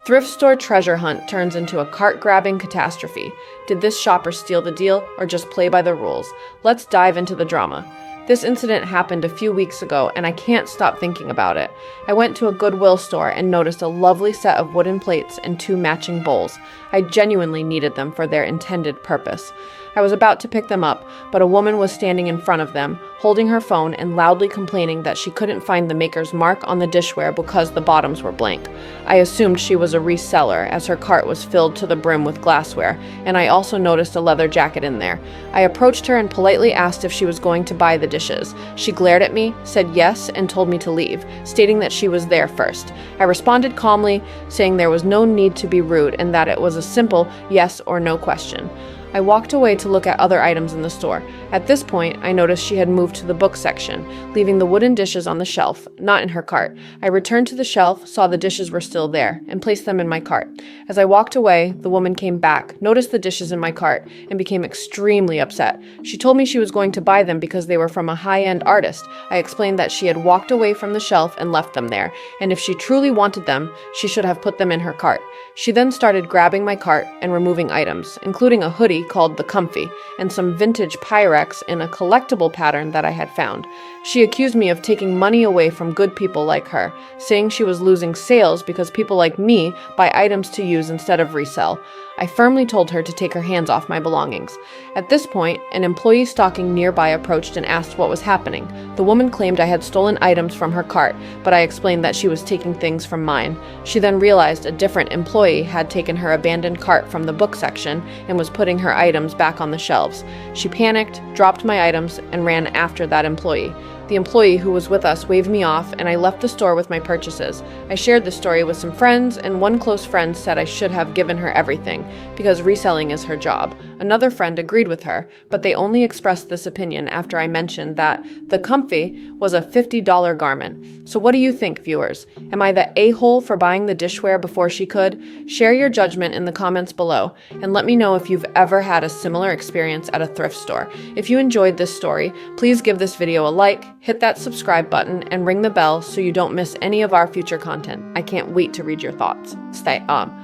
Thrift store treasure hunt turns into a cart-grabbing catastrophe. Did this shopper steal the deal or just play by the rules? Let's dive into the drama. This incident happened a few weeks ago, and I can't stop thinking about it. I went to a Goodwill store and noticed a lovely set of wooden plates and 2 matching bowls. I genuinely needed them for their intended purpose. I was about to pick them up, but a woman was standing in front of them, holding her phone and loudly complaining that she couldn't find the maker's mark on the dishware because the bottoms were blank. I assumed she was a reseller, as her cart was filled to the brim with glassware, and I also noticed a leather jacket in there. I approached her and politely asked if she was going to buy the dishes. She glared at me, said yes, and told me to leave, stating that she was there first. I responded calmly, saying there was no need to be rude and that it was a simple yes or no question. I walked away to look at other items in the store. At this point, I noticed she had moved to the book section, leaving the wooden dishes on the shelf, not in her cart. I returned to the shelf, saw the dishes were still there, and placed them in my cart. As I walked away, the woman came back, noticed the dishes in my cart, and became extremely upset. She told me she was going to buy them because they were from a high-end artist. I explained that she had walked away from the shelf and left them there, and if she truly wanted them, she should have put them in her cart. She then started grabbing my cart and removing items, including a hoodie called the Comfy, and some vintage Pyrex in a collectible pattern that I had found. She accused me of taking money away from good people like her, saying she was losing sales because people like me buy items to use instead of resell. I firmly told her to take her hands off my belongings. At this point, an employee stalking nearby approached and asked what was happening. The woman claimed I had stolen items from her cart, but I explained that she was taking things from mine. She then realized a different employee had taken her abandoned cart from the book section and was putting her items back on the shelves. She panicked, dropped my items, and ran after that employee. The employee who was with us waved me off, and I left the store with my purchases. I shared the story with some friends, and one close friend said I should have given her everything, because reselling is her job. Another friend agreed with her, but they only expressed this opinion after I mentioned that the Comfy was a $50 garment. So what do you think, viewers? Am I the a-hole for buying the dishware before she could? Share your judgment in the comments below, and let me know if you've ever had a similar experience at a thrift store. If you enjoyed this story, please give this video a like, hit that subscribe button, and ring the bell so you don't miss any of our future content. I can't wait to read your thoughts. Stay on.